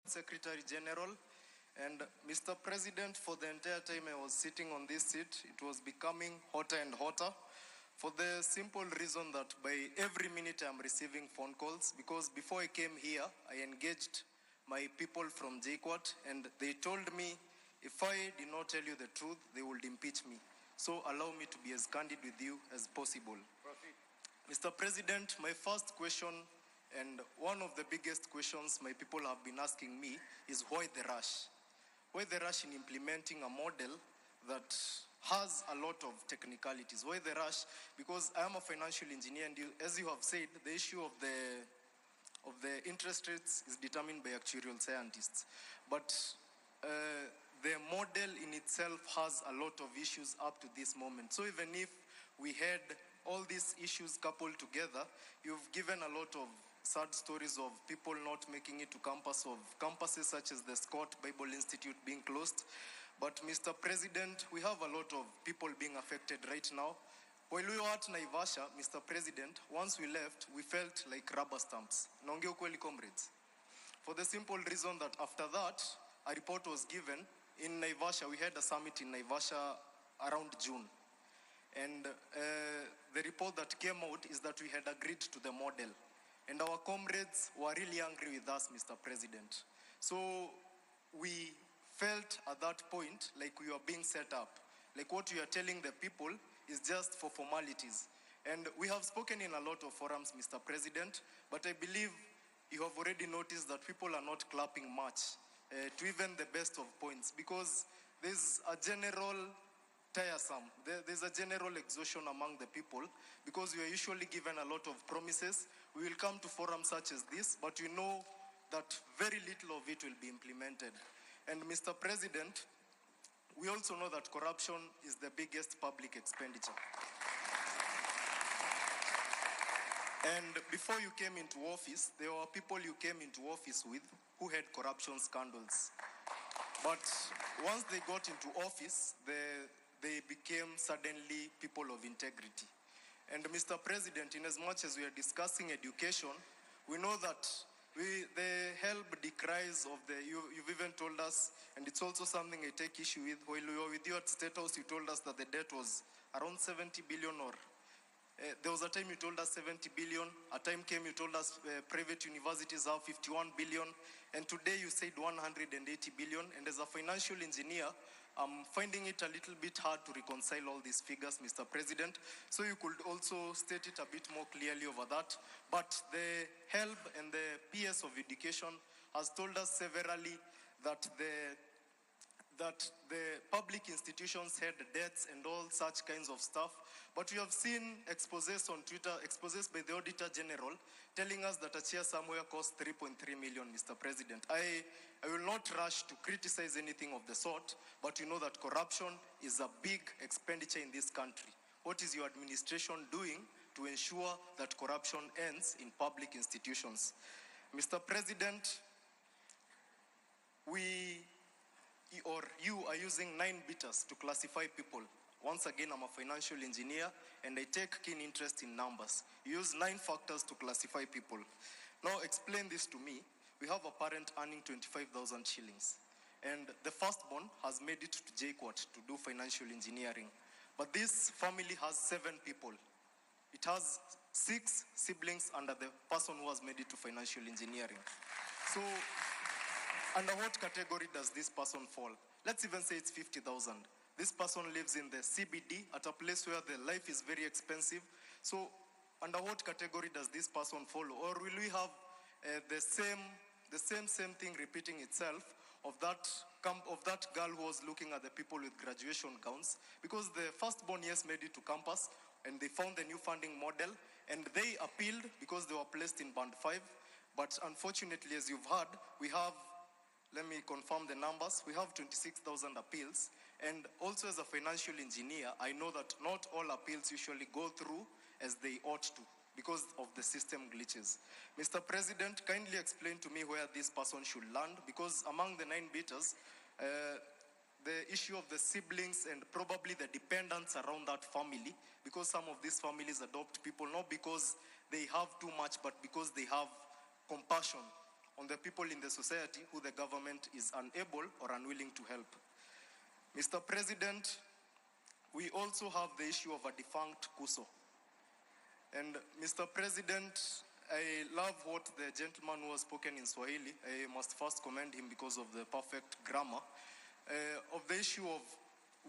Secretary General. And Mr. President, for the entire time I was sitting on this seat, it was becoming hotter and hotter for the simple reason that by every minute I'm receiving phone calls, because before I came here, I engaged my people from JKUAT and they told me if I did not tell you the truth, they would impeach me. So allow me to be as candid with you as possible. Proceed. Mr. President, my first question, and one of the biggest questions my people have been asking me, is why the rush? Why the rush in implementing a model that has a lot of technicalities? Why the rush? Because I am a financial engineer, and as you have said, the issue of the interest rates is determined by actuarial scientists. But the model in itself has a lot of issues up to this moment. So even if we had all these issues coupled together, you've given a lot of sad stories of people not making it to campus, of campuses such as the Scott Bible Institute being closed. But Mr. President, we have a lot of people being affected right now. While we were at Naivasha, Mr. President, once we left, we felt like rubber stamps. Naongea ukweli, comrades. For the simple reason that after that, a report was given in Naivasha. We had a summit in Naivasha around June. And the report that came out is that we had agreed to the model. And our comrades were really angry with us, Mr. President. So we felt at that point like we were being set up. Like what we are telling the people is just for formalities. And we have spoken in a lot of forums, Mr. President, but I believe you have already noticed that people are not clapping much to even the best of points, because there's a general tiresome. There's a general exhaustion among the people, because we are usually given a lot of promises. We will come to forums such as this, but we know that very little of it will be implemented. And Mr. President, we also know that corruption is the biggest public expenditure. And before you came into office, there were people you came into office with who had corruption scandals. But once they got into office, they became suddenly people of integrity. And Mr. President, in as much as we are discussing education, we know that the help decries of you've even told us, and it's also something I take issue with. While we were with you at State House, you told us that the debt was around 70 billion, or there was a time you told us 70 billion. A time came you told us private universities have 51 billion. And today you said 180 billion. And as a financial engineer, I'm finding it a little bit hard to reconcile all these figures, Mr. President. So you could also state it a bit more clearly over that. But the HELB and the PS of Education has told us severally that the public institutions had debts and all such kinds of stuff. But we have seen exposés on Twitter, exposés by the Auditor General, telling us that a chair somewhere cost 3.3 million, Mr. President. I will not rush to criticize anything of the sort, but you know that corruption is a big expenditure in this country. What is your administration doing to ensure that corruption ends in public institutions? Mr. President, you are using 9 betas to classify people. Once again, I'm a financial engineer and I take keen interest in numbers. You use 9 factors to classify people. Now explain this to me. We have a parent earning 25,000 shillings. And the firstborn has made it to JKUAT to do financial engineering. But this family has 7 people. It has 6 siblings under the person who has made it to financial engineering. So under what category does this person fall? Let's even say it's 50,000. This person lives in the CBD at a place where the life is very expensive. So under what category does this person fall? Or will we have the same thing repeating itself of that girl who was looking at the people with graduation gowns? Because the firstborn, yes, made it to campus and they found the new funding model and they appealed because they were placed in band 5. But unfortunately, as you've heard, we have, let me confirm the numbers, we have 26,000 appeals. And also as a financial engineer, I know that not all appeals usually go through as they ought to because of the system glitches. Mr. President, kindly explain to me where this person should land, because among the 9 betas, the issue of the siblings and probably the dependents around that family, because some of these families adopt people not because they have too much, but because they have compassion on the people in the society who the government is unable or unwilling to help. Mr. President, we also have the issue of a defunct KUSO. And Mr. President, I love what the gentleman who has spoken in Swahili. I must first commend him because of the perfect grammar. Of the issue of,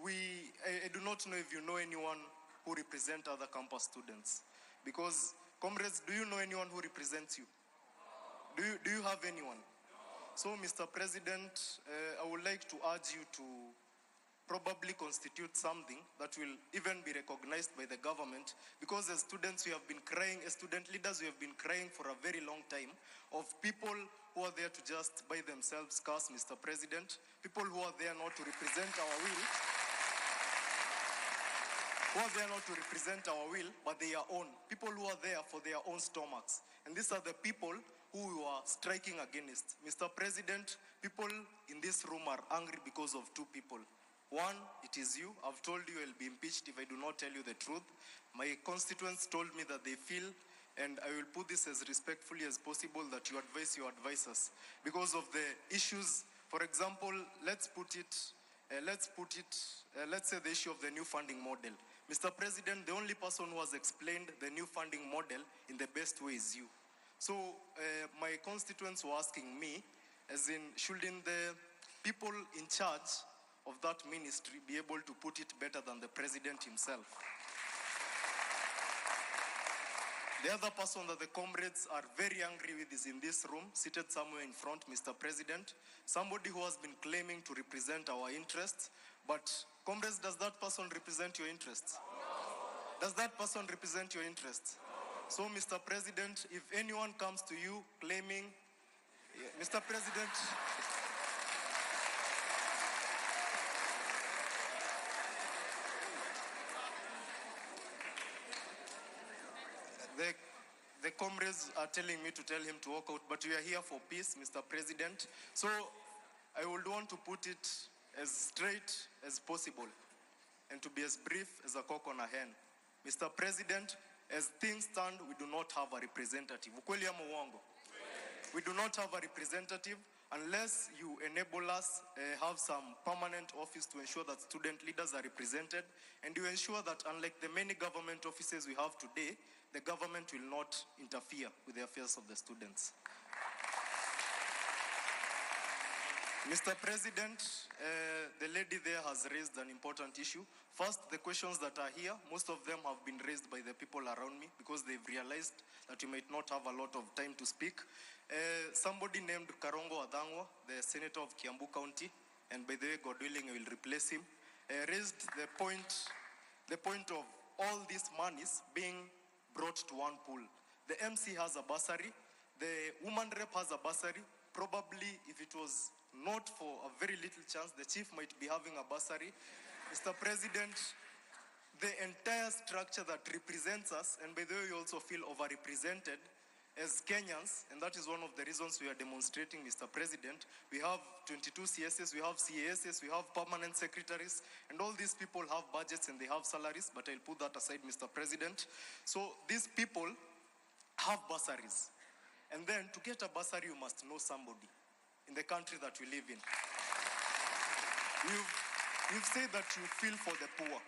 I do not know if you know anyone who represents other campus students. Because, comrades, do you know anyone who represents you? Do you have anyone? So, Mr. President, I would like to urge you to probably constitute something that will even be recognized by the government, because as students we have been crying, as student leaders we have been crying for a very long time of people who are there to just by themselves curse Mr. President, people who are there not to represent our will, but they are own, people who are there for their own stomachs. And these are the people who you are striking against. Mr. President, people in this room are angry because of two people. One, it is you. I've told you I'll be impeached if I do not tell you the truth. My constituents told me that they feel, and I will put this as respectfully as possible, that you advise your advisors. Because of the issues, for example, let's say the issue of the new funding model. Mr. President, the only person who has explained the new funding model in the best way is you. So my constituents were asking me, as in, shouldn't the people in charge of that ministry be able to put it better than the president himself? The other person that the comrades are very angry with is in this room, seated somewhere in front, Mr. President, somebody who has been claiming to represent our interests. But, comrades, does that person represent your interests? Does that person represent your interests? So, Mr. President, if anyone comes to you claiming, Mr. President, the comrades are telling me to tell him to walk out, but we are here for peace, Mr. President. So I would want to put it as straight as possible and to be as brief as a cock on a hen. Mr. President, as things stand, we do not have a representative. Ukweli ama uongo? We do not have a representative unless you enable us, have some permanent office to ensure that student leaders are represented, and you ensure that unlike the many government offices we have today, the government will not interfere with the affairs of the students. Mr. President, the lady there has raised an important issue. First, the questions that are here, most of them have been raised by the people around me because they've realized that you might not have a lot of time to speak. Somebody named Karongo Adangwa, the senator of Kiambu County, and by the way, God willing, I will replace him, raised the point of all these monies being brought to one pool. The MC has a bursary, the woman rep has a bursary. Probably if it was not for a very little chance, the chief might be having a bursary. Mr. President, the entire structure that represents us, and by the way, we also feel overrepresented as Kenyans, and that is one of the reasons we are demonstrating, Mr. President. We have 22 CSS, we have CASs, we have permanent secretaries, and all these people have budgets and they have salaries, but I'll put that aside, Mr. President. So these people have bursaries. And then to get a bursary, you must know somebody in the country that we live in. You've said that you feel for the poor.